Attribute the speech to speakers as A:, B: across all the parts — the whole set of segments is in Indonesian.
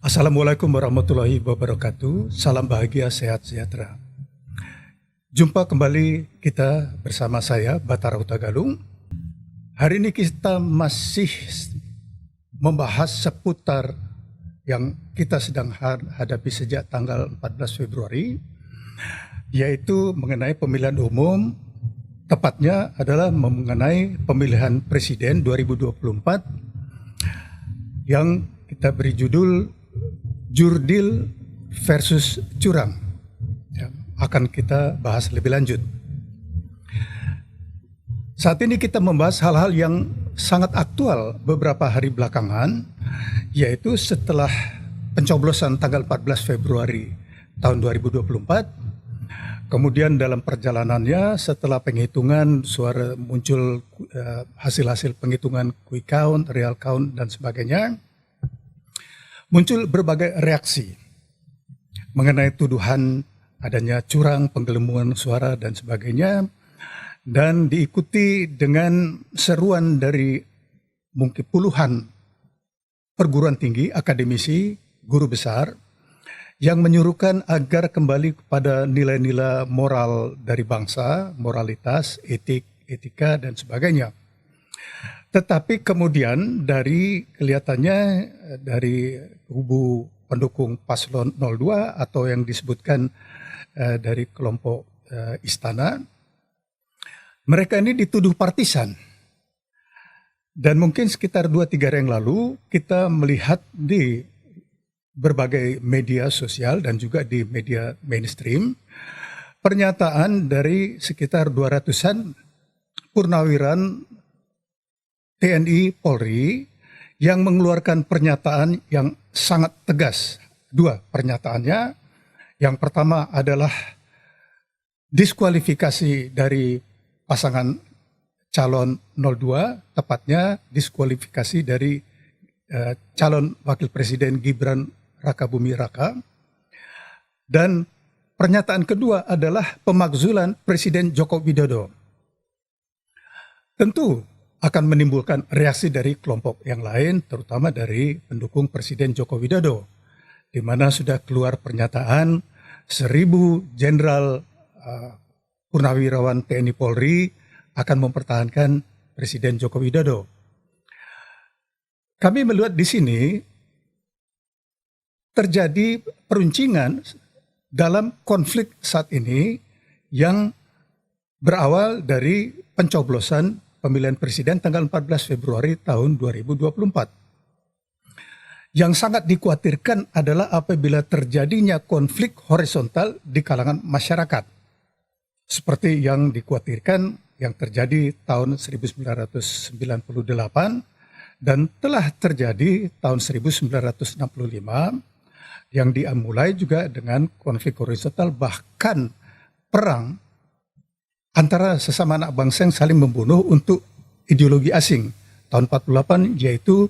A: Assalamualaikum warahmatullahi wabarakatuh. Salam bahagia, sehat sejahtera. Jumpa kembali kita bersama saya, Batara Hutagalung. Hari ini kita masih membahas seputar yang kita sedang hadapi sejak tanggal 14 Februari, yaitu mengenai pemilihan umum, tepatnya adalah mengenai pemilihan presiden 2024 yang kita beri judul Jurdil versus curang, yang akan kita bahas lebih lanjut. Saat ini kita membahas hal-hal yang sangat aktual beberapa hari belakangan, yaitu setelah pencoblosan tanggal 14 Februari tahun 2024, kemudian dalam perjalanannya setelah penghitungan suara muncul hasil-hasil penghitungan quick count, real count, dan sebagainya, muncul berbagai reaksi mengenai tuduhan adanya curang, penggelembungan suara, dan sebagainya, dan diikuti dengan seruan dari mungkin puluhan perguruan tinggi, akademisi, guru besar, yang menyuruhkan agar kembali kepada nilai-nilai moral dari bangsa, moralitas, etika, dan sebagainya. Tetapi kemudian kelihatannya dari kubu pendukung paslon 02 atau yang disebutkan dari kelompok istana, mereka ini dituduh partisan. Dan mungkin sekitar 2-3 hari yang lalu kita melihat di berbagai media sosial dan juga di media mainstream pernyataan dari sekitar 200-an purnawiran TNI Polri yang mengeluarkan pernyataan yang sangat tegas. Dua pernyataannya. Yang pertama adalah diskualifikasi dari pasangan calon 02, tepatnya diskualifikasi dari calon wakil presiden Gibran Rakabuming Raka. Dan pernyataan kedua adalah pemakzulan Presiden Joko Widodo. Tentu akan menimbulkan reaksi dari kelompok yang lain, terutama dari pendukung Presiden Joko Widodo, di mana sudah keluar pernyataan 1.000 jenderal purnawirawan TNI Polri akan mempertahankan Presiden Joko Widodo. Kami melihat di sini terjadi peruncingan dalam konflik saat ini yang berawal dari pencoblosan pemilihan presiden tanggal 14 Februari tahun 2024. Yang sangat dikhawatirkan adalah apabila terjadinya konflik horizontal di kalangan masyarakat. Seperti yang dikhawatirkan yang terjadi tahun 1998 dan telah terjadi tahun 1965 yang dimulai juga dengan konflik horizontal, bahkan perang antara sesama anak bangsa yang saling membunuh untuk ideologi asing. Tahun 48 yaitu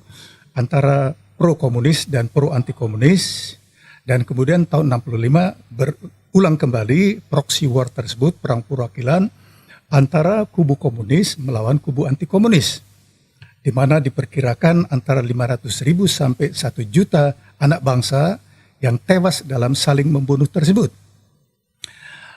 A: antara pro-komunis dan pro-anti-komunis. Dan kemudian tahun 65 berulang kembali proxy war tersebut, perang perwakilan antara kubu komunis melawan kubu anti-komunis. Di mana diperkirakan antara 500.000 sampai 1 juta anak bangsa yang tewas dalam saling membunuh tersebut.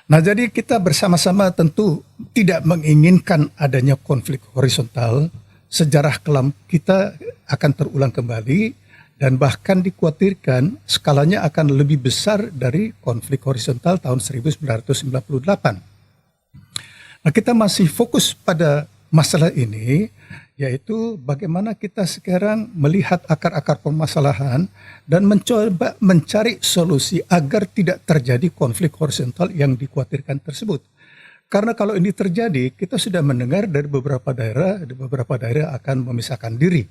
A: Nah, jadi kita bersama-sama tentu tidak menginginkan adanya konflik horizontal. Sejarah kelam kita akan terulang kembali dan bahkan dikhawatirkan skalanya akan lebih besar dari konflik horizontal tahun 1998. Nah, kita masih fokus pada masalah ini, yaitu bagaimana kita sekarang melihat akar-akar permasalahan dan mencoba mencari solusi agar tidak terjadi konflik horizontal yang dikhawatirkan tersebut. Karena kalau ini terjadi, kita sudah mendengar dari beberapa daerah akan memisahkan diri.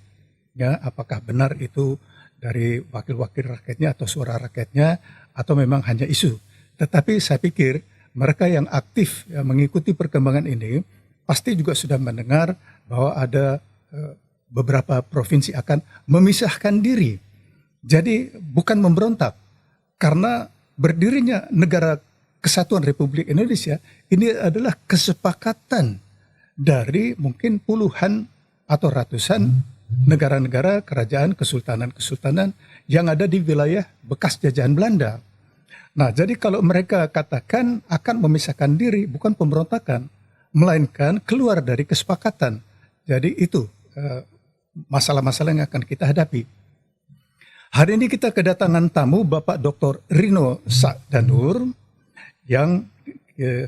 A: Ya, apakah benar itu dari wakil-wakil rakyatnya atau suara rakyatnya atau memang hanya isu. Tetapi saya pikir mereka yang aktif mengikuti perkembangan ini pasti juga sudah mendengar bahwa ada beberapa provinsi akan memisahkan diri. Jadi bukan memberontak, karena berdirinya negara Kesatuan Republik Indonesia ini adalah kesepakatan dari mungkin puluhan atau ratusan negara-negara, kerajaan, kesultanan-kesultanan yang ada di wilayah bekas jajahan Belanda. Nah, jadi kalau mereka katakan akan memisahkan diri, bukan pemberontakan, melainkan keluar dari kesepakatan. Jadi itu masalah-masalah yang akan kita hadapi. Hari ini kita kedatangan tamu Bapak Dr. Rino Sakdanur yang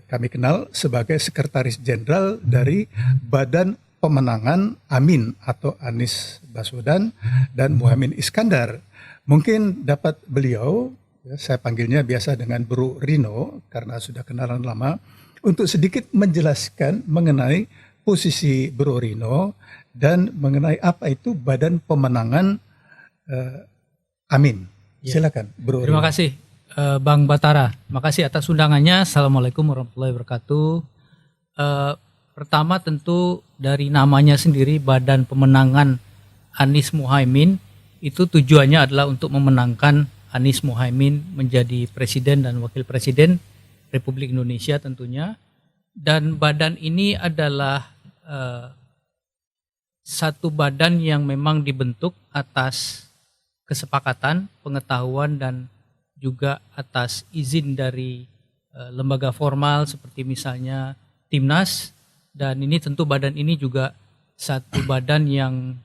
A: kami kenal sebagai Sekretaris Jenderal dari Badan Pemenangan Amin atau Anies Baswedan dan Muhaimin Iskandar. Mungkin dapat beliau, saya panggilnya biasa dengan Bro Rino karena sudah kenalan lama, untuk sedikit menjelaskan mengenai posisi Bro Rino dan mengenai apa itu Badan Pemenangan Amin. Silakan, Bro.
B: Terima kasih, Bang Batara. Makasih atas undangannya. Assalamualaikum warahmatullahi wabarakatuh. Pertama tentu dari namanya sendiri, Badan Pemenangan Anies Muhaimin, itu tujuannya adalah untuk memenangkan Anies Muhaimin menjadi Presiden dan Wakil Presiden Republik Indonesia tentunya. Dan badan ini adalah satu badan yang memang dibentuk atas kesepakatan, pengetahuan, dan juga atas izin dari lembaga formal seperti misalnya Timnas. Dan ini tentu badan ini juga satu badan yang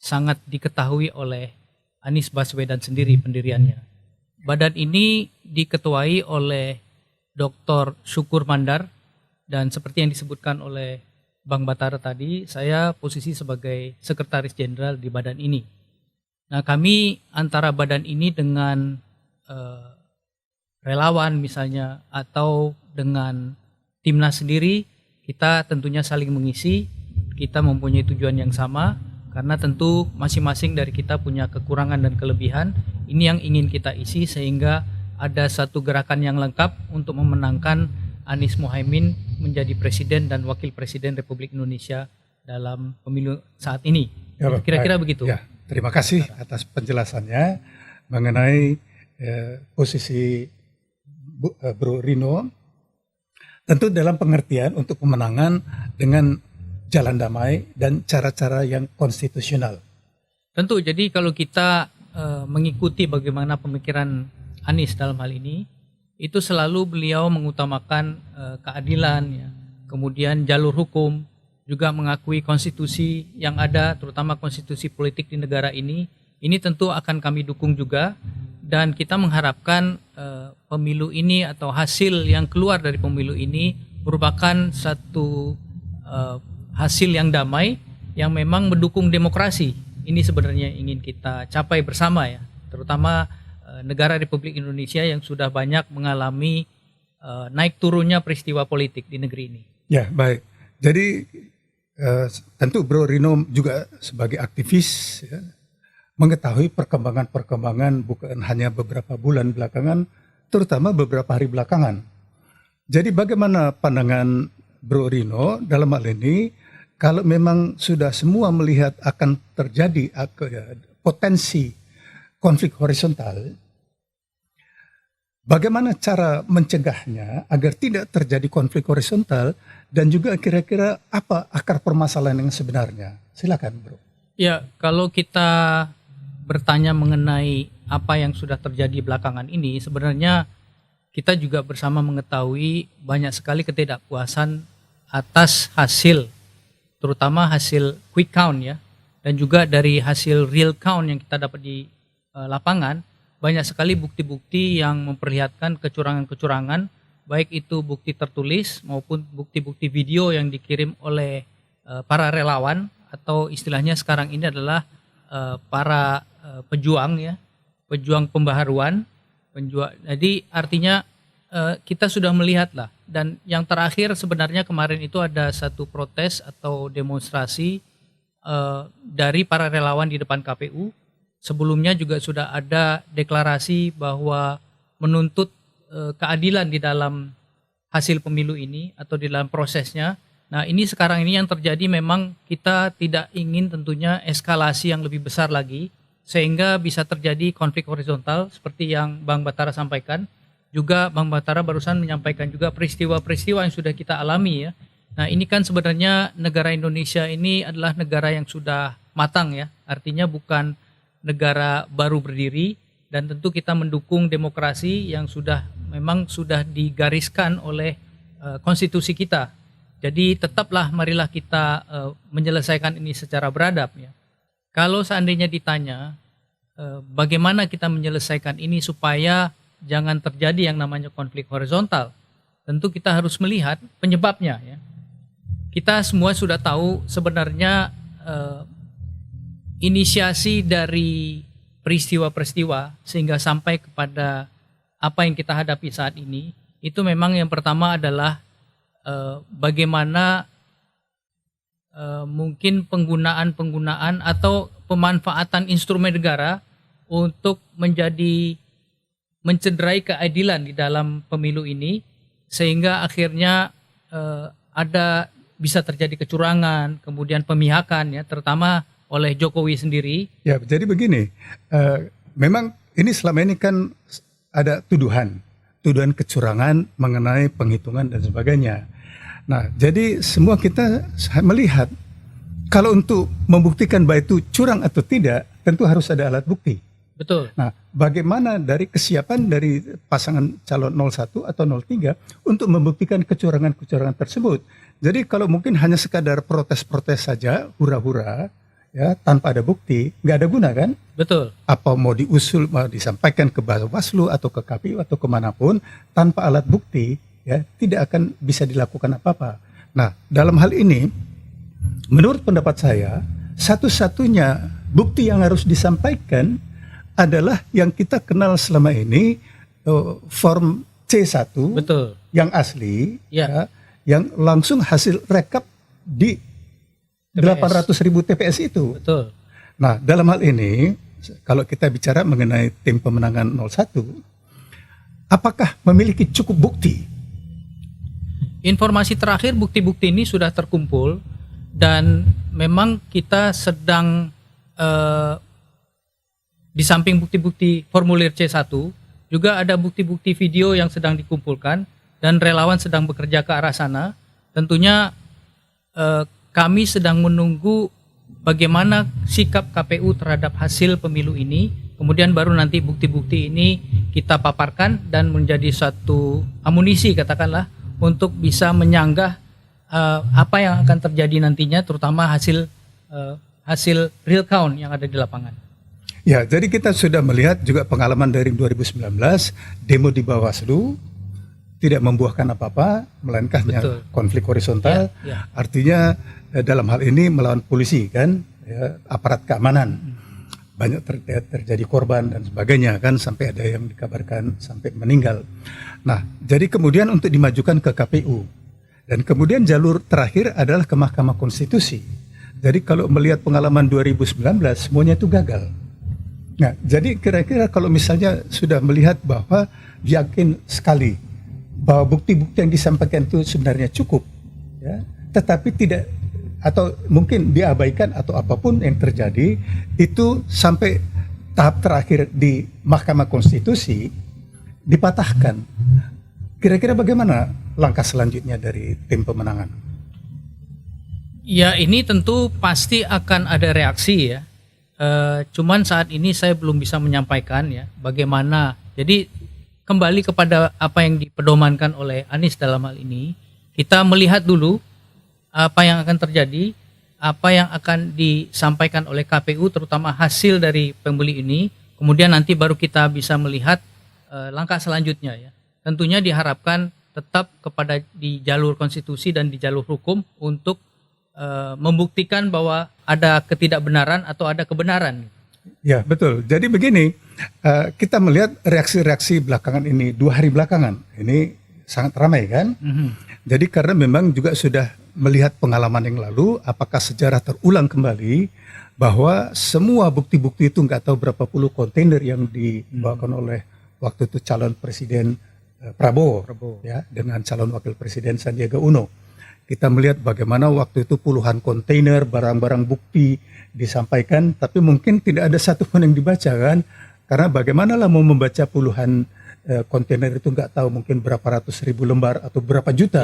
B: sangat diketahui oleh Anies Baswedan sendiri pendiriannya. Badan ini diketuai oleh Dr. Syukur Mandar, dan seperti yang disebutkan oleh Bang Batara tadi, saya posisi sebagai Sekretaris Jenderal di badan ini. Nah, kami antara badan ini dengan relawan misalnya atau dengan Timnas sendiri, kita tentunya saling mengisi, kita mempunyai tujuan yang sama, karena tentu masing-masing dari kita punya kekurangan dan kelebihan. Ini yang ingin kita isi sehingga ada satu gerakan yang lengkap untuk memenangkan Anies Muhaimin menjadi Presiden dan Wakil Presiden Republik Indonesia dalam pemilu saat ini.
A: Ya,
B: kira-kira begitu.
A: Ya, terima kasih atas penjelasannya mengenai posisi Bro Rino. Tentu dalam pengertian untuk pemenangan dengan jalan damai dan cara-cara yang konstitusional.
B: Tentu, jadi kalau kita mengikuti bagaimana pemikiran Anies dalam hal ini, itu selalu beliau mengutamakan keadilan, ya, kemudian jalur hukum, juga mengakui konstitusi yang ada, terutama konstitusi politik di negara ini. Ini tentu akan kami dukung juga, dan kita mengharapkan pemilu ini atau hasil yang keluar dari pemilu ini merupakan satu hasil yang damai yang memang mendukung demokrasi. Ini sebenarnya ingin kita capai bersama, ya, terutama negara Republik Indonesia yang sudah banyak mengalami naik turunnya peristiwa politik di negeri ini.
A: Ya, baik. Jadi tentu Bro Rino juga sebagai aktivis, ya, mengetahui perkembangan-perkembangan bukan hanya beberapa bulan belakangan, terutama beberapa hari belakangan. Jadi bagaimana pandangan Bro Rino dalam hal ini, kalau memang sudah semua melihat akan terjadi potensi konflik horizontal, bagaimana cara mencegahnya agar tidak terjadi konflik horizontal, dan juga kira-kira apa akar permasalahan yang sebenarnya? Silakan, Bro.
B: Ya, kalau kita bertanya mengenai apa yang sudah terjadi belakangan ini, sebenarnya kita juga bersama mengetahui banyak sekali ketidakpuasan atas hasil, terutama hasil quick count, ya, dan juga dari hasil real count yang kita dapat di lapangan. Banyak sekali bukti-bukti yang memperlihatkan kecurangan-kecurangan, baik itu bukti tertulis maupun bukti-bukti video yang dikirim oleh para relawan, atau istilahnya sekarang ini adalah para pejuang, ya, pejuang pembaharuan, jadi artinya kita sudah melihat lah. Dan yang terakhir sebenarnya kemarin itu ada satu protes atau demonstrasi dari para relawan di depan KPU. Sebelumnya juga sudah ada deklarasi bahwa menuntut keadilan di dalam hasil pemilu ini atau di dalam prosesnya. Nah, ini sekarang ini yang terjadi, memang kita tidak ingin tentunya eskalasi yang lebih besar lagi sehingga bisa terjadi konflik horizontal seperti yang Bang Batara sampaikan. Juga Bang Batara barusan menyampaikan juga peristiwa-peristiwa yang sudah kita alami, ya. Nah, ini kan sebenarnya negara Indonesia ini adalah negara yang sudah matang, ya. Artinya bukan negara baru berdiri, dan tentu kita mendukung demokrasi yang memang sudah digariskan oleh konstitusi kita. Jadi tetaplah marilah kita menyelesaikan ini secara beradab ya. Kalau seandainya ditanya bagaimana kita menyelesaikan ini supaya jangan terjadi yang namanya konflik horizontal, tentu kita harus melihat penyebabnya ya. Kita semua sudah tahu sebenarnya inisiasi dari peristiwa-peristiwa sehingga sampai kepada apa yang kita hadapi saat ini, itu memang yang pertama adalah bagaimana mungkin penggunaan atau pemanfaatan instrumen negara untuk mencederai keadilan di dalam pemilu ini, sehingga akhirnya bisa terjadi kecurangan, kemudian pemihakan ya, terutama oleh Jokowi sendiri.
A: Ya, jadi begini, memang ini selama ini kan ada tuduhan kecurangan mengenai penghitungan dan sebagainya. Nah, jadi semua kita melihat kalau untuk membuktikan bahwa itu curang atau tidak, tentu harus ada alat bukti.
B: Betul.
A: Nah, bagaimana dari kesiapan dari pasangan calon 01 atau 03 untuk membuktikan kecurangan-kecurangan tersebut. Jadi kalau mungkin hanya sekadar protes-protes saja, hura-hura, ya tanpa ada bukti, nggak ada guna kan?
B: Betul.
A: Apa mau disampaikan ke Bawaslu atau ke KPU atau kemanapun, tanpa alat bukti, ya tidak akan bisa dilakukan apa-apa. Nah, dalam hal ini, menurut pendapat saya, satu-satunya bukti yang harus disampaikan adalah yang kita kenal selama ini, form C1,
B: betul,
A: yang asli,
B: ya,
A: yang langsung hasil rekap di 800.000 TPS itu.
B: Betul.
A: Nah, dalam hal ini, kalau kita bicara mengenai tim pemenangan 01, apakah memiliki cukup bukti?
B: Informasi terakhir bukti-bukti ini sudah terkumpul dan memang kita sedang di samping bukti-bukti formulir C1 juga ada bukti-bukti video yang sedang dikumpulkan dan relawan sedang bekerja ke arah sana. Tentunya kami sedang menunggu bagaimana sikap KPU terhadap hasil pemilu ini, kemudian baru nanti bukti-bukti ini kita paparkan dan menjadi satu amunisi katakanlah untuk bisa menyanggah apa yang akan terjadi nantinya, terutama hasil real count yang ada di lapangan.
A: Ya, jadi kita sudah melihat juga pengalaman dari 2019, demo di Bawaslu tidak membuahkan apa-apa, melainkan konflik horizontal. Ya. Artinya dalam hal ini melawan polisi kan, ya, aparat keamanan. Banyak terjadi korban dan sebagainya kan, sampai ada yang dikabarkan sampai meninggal. Nah, jadi kemudian untuk dimajukan ke KPU. Dan kemudian jalur terakhir adalah ke Mahkamah Konstitusi. Jadi kalau melihat pengalaman 2019, semuanya itu gagal. Nah, jadi kira-kira kalau misalnya sudah melihat bahwa yakin sekali bahwa bukti-bukti yang disampaikan itu sebenarnya cukup, ya, tetapi tidak, atau mungkin diabaikan atau apapun yang terjadi, itu sampai tahap terakhir di Mahkamah Konstitusi dipatahkan. Kira-kira bagaimana langkah selanjutnya dari tim pemenangan?
B: Ya, ini tentu pasti akan ada reaksi ya. Cuman saat ini saya belum bisa menyampaikan ya bagaimana. Jadi kembali kepada apa yang dipedomankan oleh Anies dalam hal ini, kita melihat dulu apa yang akan terjadi, apa yang akan disampaikan oleh KPU, terutama hasil dari pemilu ini. Kemudian nanti baru kita bisa melihat langkah selanjutnya ya. Tentunya diharapkan tetap kepada di jalur konstitusi dan di jalur hukum untuk membuktikan bahwa ada ketidakbenaran atau ada kebenaran.
A: Ya, betul. Jadi begini, kita melihat reaksi-reaksi belakangan ini, 2 hari belakangan ini sangat ramai kan. Jadi karena memang juga sudah melihat pengalaman yang lalu, apakah sejarah terulang kembali bahwa semua bukti-bukti itu nggak tahu berapa puluh kontainer yang dibawakan oleh waktu itu calon presiden Prabowo. Ya, dengan calon wakil presiden Sandiaga Uno. Kita melihat bagaimana waktu itu puluhan kontainer barang-barang bukti disampaikan, tapi mungkin tidak ada satu pun yang dibaca kan, karena bagaimana lah mau membaca puluhan kontainer itu, nggak tahu mungkin berapa ratus ribu lembar atau berapa juta,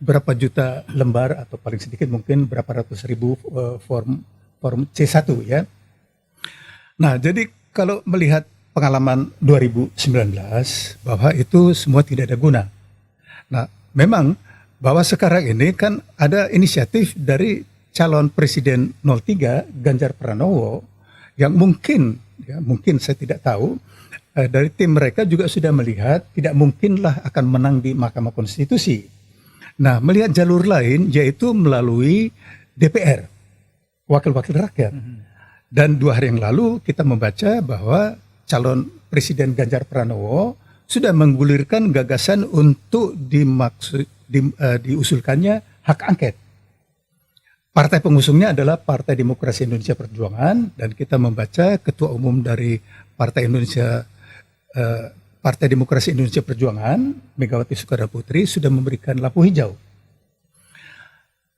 A: berapa juta lembar atau paling sedikit mungkin berapa ratus ribu form C1 ya. Nah, jadi kalau melihat pengalaman 2019 bahwa itu semua tidak ada guna. Nah, memang bahwa sekarang ini kan ada inisiatif dari calon presiden 03 Ganjar Pranowo yang mungkin saya tidak tahu, dari tim mereka juga sudah melihat tidak mungkinlah akan menang di Mahkamah Konstitusi. Nah, melihat jalur lain yaitu melalui DPR, wakil-wakil rakyat. Dan 2 hari yang lalu kita membaca bahwa calon presiden Ganjar Pranowo sudah menggulirkan gagasan untuk diusulkannya hak angket. Partai pengusungnya adalah Partai Demokrasi Indonesia Perjuangan, dan kita membaca ketua umum dari Partai Demokrasi Indonesia Perjuangan, Megawati Soekarno Putri, sudah memberikan lampu hijau.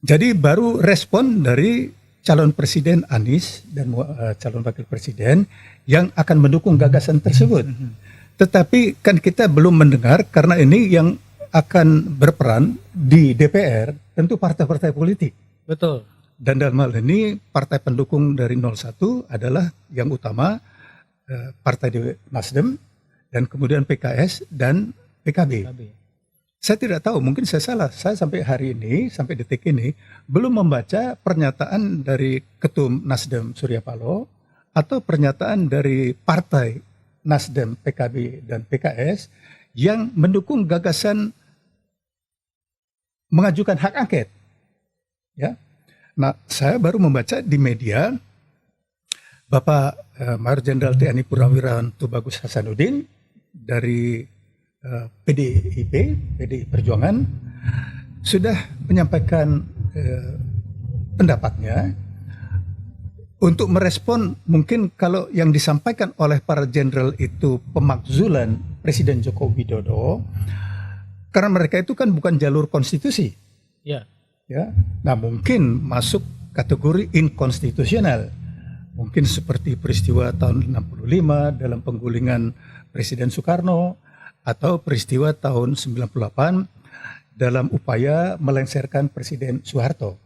A: Jadi baru respon dari calon presiden Anies dan calon wakil presiden yang akan mendukung gagasan tersebut. Tetapi kan kita belum mendengar, karena ini yang akan berperan di DPR tentu partai-partai politik.
B: Betul.
A: Dan dalam hal ini partai pendukung dari 01 adalah yang utama Partai Nasdem, dan kemudian PKS dan PKB. Saya tidak tahu, mungkin saya salah. Saya sampai hari ini, sampai detik ini, belum membaca pernyataan dari Ketum Nasdem Surya Paloh atau pernyataan dari Partai Nasdem, PKB, dan PKS yang mendukung gagasan mengajukan hak angket. Ya. Nah, saya baru membaca di media Bapak Mayor Jenderal TNI Purnawirawan Tubagus Hasanuddin dari PDI Perjuangan sudah menyampaikan pendapatnya untuk merespon mungkin kalau yang disampaikan oleh para jenderal itu pemakzulan Presiden Joko Widodo, karena mereka itu kan bukan jalur konstitusi.
B: Ya.
A: Ya. Nah, mungkin masuk kategori inkonstitusional. Mungkin seperti peristiwa tahun 65 dalam penggulingan Presiden Soekarno, atau peristiwa tahun 98 dalam upaya melengsarkan Presiden Soeharto.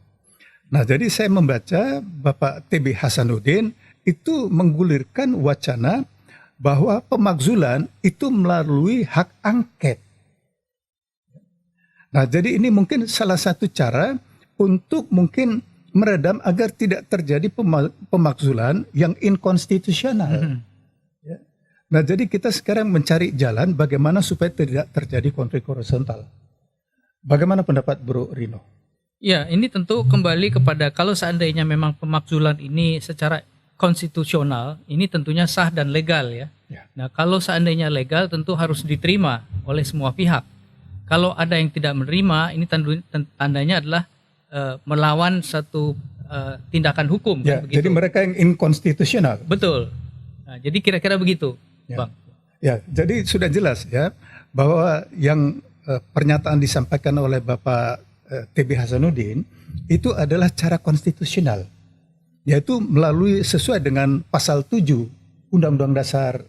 A: Nah, jadi saya membaca Bapak TB Hasanuddin itu menggulirkan wacana bahwa pemakzulan itu melalui hak angket. Nah, jadi ini mungkin salah satu cara untuk mungkin meredam agar tidak terjadi pemakzulan yang inkonstitusional. Nah, jadi kita sekarang mencari jalan bagaimana supaya tidak terjadi konflik horizontal. Bagaimana pendapat Bro Rino?
B: Ya, ini tentu kembali kepada kalau seandainya memang pemakzulan ini secara konstitusional, ini tentunya sah dan legal ya. Nah, kalau seandainya legal tentu harus diterima oleh semua pihak. Kalau ada yang tidak menerima, ini tandanya adalah melawan satu tindakan hukum.
A: Ya,
B: kan,
A: jadi mereka yang inkonstitusional.
B: Betul. Nah, jadi kira-kira begitu.
A: Ya.
B: Bang.
A: Ya, jadi sudah jelas ya bahwa yang pernyataan disampaikan oleh Bapak TB Hasanuddin itu adalah cara konstitusional, yaitu melalui sesuai dengan pasal 7 Undang-Undang Dasar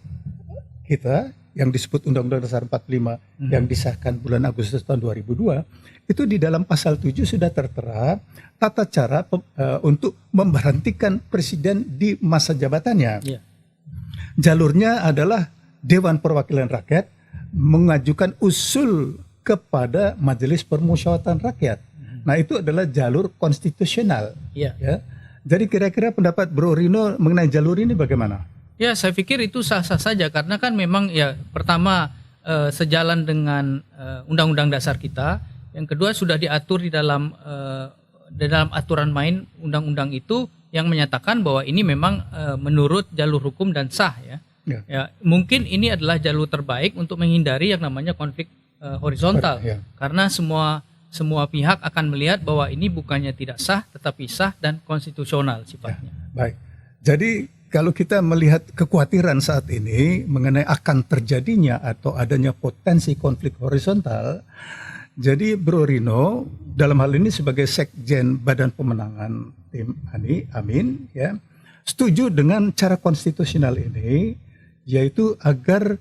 A: kita yang disebut Undang-Undang Dasar 45 yang disahkan bulan Agustus tahun 2002, itu di dalam pasal 7 sudah tertera tata cara untuk memberhentikan presiden di masa jabatannya.
B: Ya.
A: Jalurnya adalah Dewan Perwakilan Rakyat mengajukan usul kepada Majelis Permusyawaratan Rakyat. Nah, itu adalah jalur konstitusional.
B: Ya.
A: Ya. Jadi kira-kira pendapat Bro Rino mengenai jalur ini bagaimana?
B: Ya, saya pikir itu sah-sah saja karena kan memang ya pertama sejalan dengan Undang-Undang Dasar kita, yang kedua sudah diatur di dalam aturan main undang-undang itu yang menyatakan bahwa ini memang menurut jalur hukum dan sah ya. Ya, mungkin ini adalah jalur terbaik untuk menghindari yang namanya konflik horizontal. Karena semua pihak akan melihat bahwa ini bukannya tidak sah tetapi sah dan konstitusional sifatnya.
A: Baik. Jadi kalau kita melihat kekhawatiran saat ini mengenai akan terjadinya atau adanya potensi konflik horizontal, jadi Bro Rino dalam hal ini sebagai Sekjen Badan Pemenangan Tim Amin ya, setuju dengan cara konstitusional ini, yaitu agar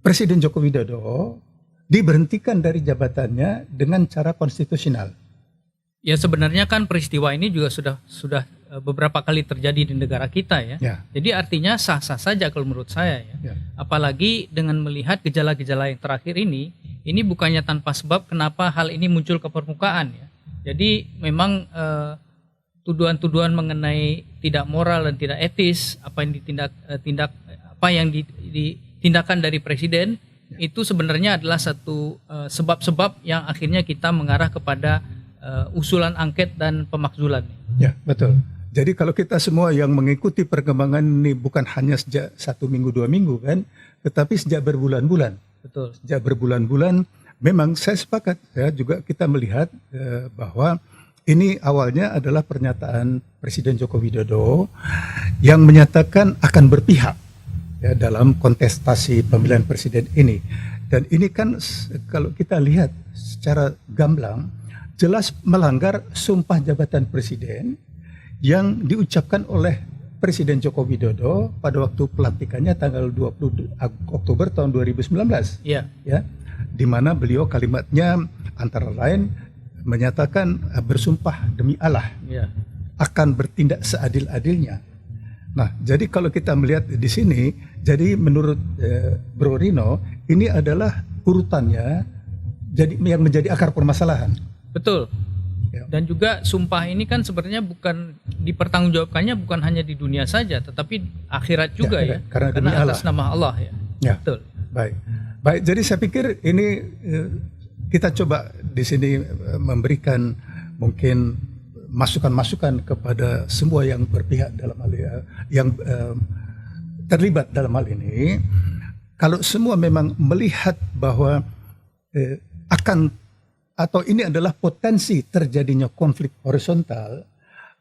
A: Presiden Joko Widodo diberhentikan dari jabatannya dengan cara konstitusional.
B: Ya, sebenarnya kan peristiwa ini juga sudah beberapa kali terjadi di negara kita ya.
A: Ya.
B: Jadi artinya sah-sah saja kalau menurut saya ya.
A: Ya.
B: Apalagi dengan melihat gejala-gejala yang terakhir ini bukannya tanpa sebab kenapa hal ini muncul ke permukaan ya. Jadi memang tuduhan-tuduhan mengenai tidak moral dan tidak etis apa yang ditindakan dari presiden itu sebenarnya adalah satu sebab-sebab yang akhirnya kita mengarah kepada usulan angket dan pemakzulan.
A: Ya, betul. Jadi kalau kita semua yang mengikuti perkembangan ini bukan hanya sejak 1 minggu 2 minggu kan, tetapi sejak berbulan-bulan.
B: Betul.
A: Sejak berbulan-bulan memang saya sepakat ya, juga kita melihat bahwa ini awalnya adalah pernyataan Presiden Joko Widodo yang menyatakan akan berpihak ya, dalam kontestasi pemilihan presiden ini. Dan ini kan kalau kita lihat secara gamblang jelas melanggar sumpah jabatan presiden yang diucapkan oleh Presiden Joko Widodo pada waktu pelantikannya tanggal 20 Oktober tahun 2019.
B: Iya.
A: Ya, di mana beliau kalimatnya antara lain menyatakan bersumpah demi Allah akan bertindak seadil-adilnya. Nah, jadi kalau kita melihat di sini, jadi menurut Bro Rino ini adalah urutannya jadi yang menjadi akar permasalahan.
B: Betul.
A: Ya.
B: Dan juga sumpah ini kan sebenarnya bukan dipertanggungjawabkannya bukan hanya di dunia saja, tetapi akhirat juga ya.
A: Karena demi
B: atas
A: Allah.
B: nama Allah ya.
A: Ya.
B: Betul.
A: Baik. Baik, jadi saya pikir ini kita coba di sini memberikan mungkin masukan-masukan kepada semua yang berpihak dalam hal yang terlibat dalam hal ini. Kalau semua memang melihat bahwa akan atau ini adalah potensi terjadinya konflik horizontal,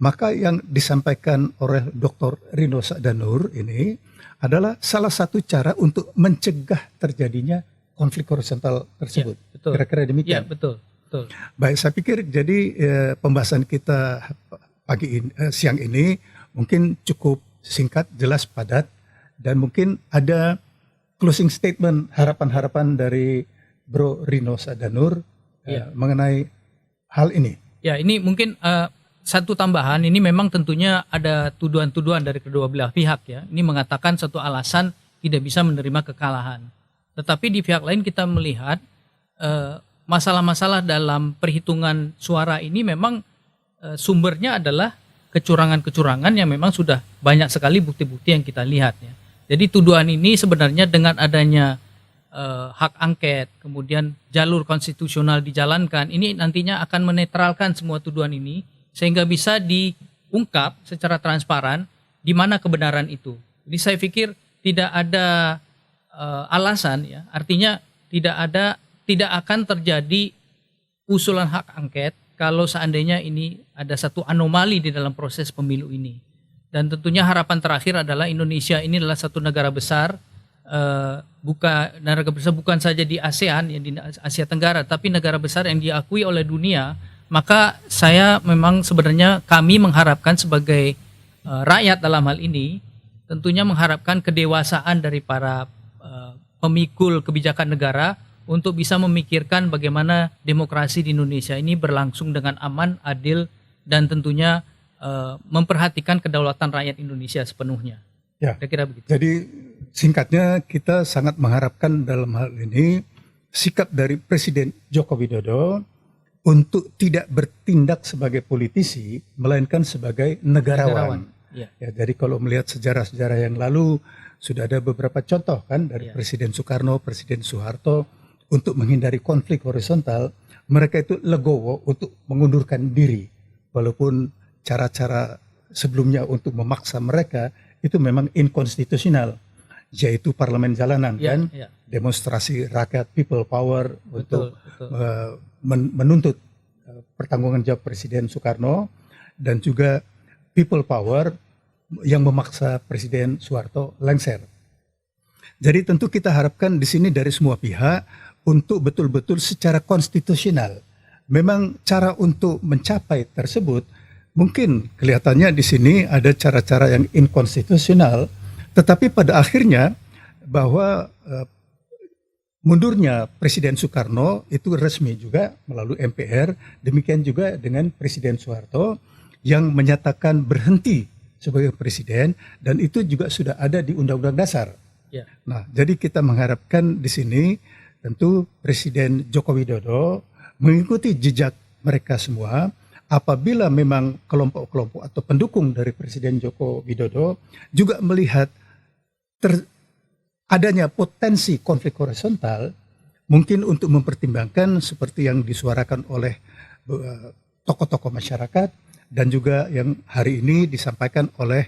A: maka yang disampaikan oleh Dr. Rino Sadanur ini adalah salah satu cara untuk mencegah terjadinya konflik horizontal tersebut.
B: Ya, betul.
A: Kira-kira demikian.
B: Ya, betul. Betul.
A: Baik, saya pikir jadi pembahasan kita siang ini mungkin cukup singkat, jelas, padat, dan mungkin ada closing statement harapan-harapan dari Bro Rino Sadanur mengenai hal ini.
B: Ya, ini mungkin satu tambahan, ini memang tentunya ada tuduhan-tuduhan dari kedua belah pihak ya. Ini mengatakan satu alasan tidak bisa menerima kekalahan. Tetapi di pihak lain kita melihat masalah-masalah dalam perhitungan suara ini memang sumbernya adalah kecurangan-kecurangan yang memang sudah banyak sekali bukti-bukti yang kita lihat ya. Jadi tuduhan ini sebenarnya dengan adanya hak angket, kemudian jalur konstitusional dijalankan, ini nantinya akan menetralkan semua tuduhan ini sehingga bisa diungkap secara transparan di mana kebenaran itu. Jadi saya pikir tidak ada alasan ya, artinya tidak akan terjadi usulan hak angket kalau seandainya ini ada satu anomali di dalam proses pemilu ini. Dan tentunya harapan terakhir adalah Indonesia ini adalah satu negara besar, bukan saja di ASEAN, ya, di Asia Tenggara, tapi negara besar yang diakui oleh dunia. Maka saya memang sebenarnya kami mengharapkan sebagai rakyat dalam hal ini, tentunya mengharapkan kedewasaan dari para pemikul kebijakan negara untuk bisa memikirkan bagaimana demokrasi di Indonesia ini berlangsung dengan aman, adil, dan tentunya memperhatikan kedaulatan rakyat Indonesia sepenuhnya.
A: Ya.
B: Kira-kira begitu.
A: Jadi singkatnya kita sangat mengharapkan dalam hal ini sikap dari Presiden Joko Widodo untuk tidak bertindak sebagai politisi melainkan sebagai negarawan.
B: Ya.
A: Ya, jadi kalau melihat sejarah-sejarah yang lalu sudah ada beberapa contoh kan dari Presiden Soekarno, Presiden Soeharto untuk menghindari konflik horizontal, mereka itu legowo untuk mengundurkan diri walaupun cara-cara sebelumnya untuk memaksa mereka itu memang inkonstitusional, yaitu parlemen jalanan kan, demonstrasi rakyat, people power untuk menuntut pertanggungan jawab Presiden Soekarno, dan juga people power yang memaksa Presiden Soeharto lengser. Jadi tentu kita harapkan di sini dari semua pihak untuk betul-betul secara konstitusional. Memang cara untuk mencapai tersebut mungkin kelihatannya di sini ada cara-cara yang inkonstitusional, tetapi pada akhirnya bahwa mundurnya Presiden Soekarno itu resmi juga melalui MPR, demikian juga dengan Presiden Soeharto. yang menyatakan berhenti sebagai presiden, dan itu juga sudah ada di Undang-Undang Dasar.
B: Ya.
A: Nah, jadi kita mengharapkan di sini tentu Presiden Joko Widodo mengikuti jejak mereka semua. Apabila memang kelompok-kelompok atau pendukung dari Presiden Joko Widodo juga melihat adanya potensi konflik horizontal, mungkin untuk mempertimbangkan seperti yang disuarakan oleh tokoh-tokoh masyarakat dan juga yang hari ini disampaikan oleh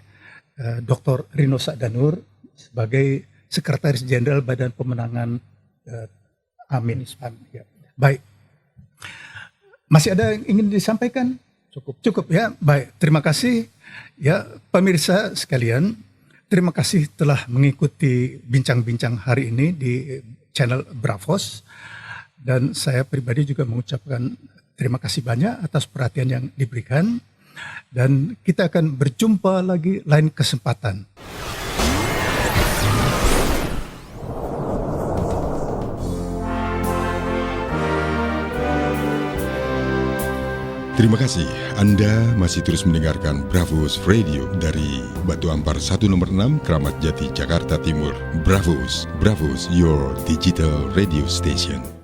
A: Dr. Rino Sakdanur sebagai Sekretaris Jenderal Badan Pemenangan Amin. Ya. Baik. Masih ada yang ingin disampaikan? Cukup ya. Baik, terima kasih ya pemirsa sekalian. Terima kasih telah mengikuti bincang-bincang hari ini di channel Bravos, dan saya pribadi juga mengucapkan terima kasih banyak atas perhatian yang diberikan, dan kita akan berjumpa lagi lain kesempatan.
C: Terima kasih Anda masih terus mendengarkan Bravos Radio dari Batu Ampar 1 nomor 6 Kramat Jati Jakarta Timur. Bravos, Bravos, your digital radio station.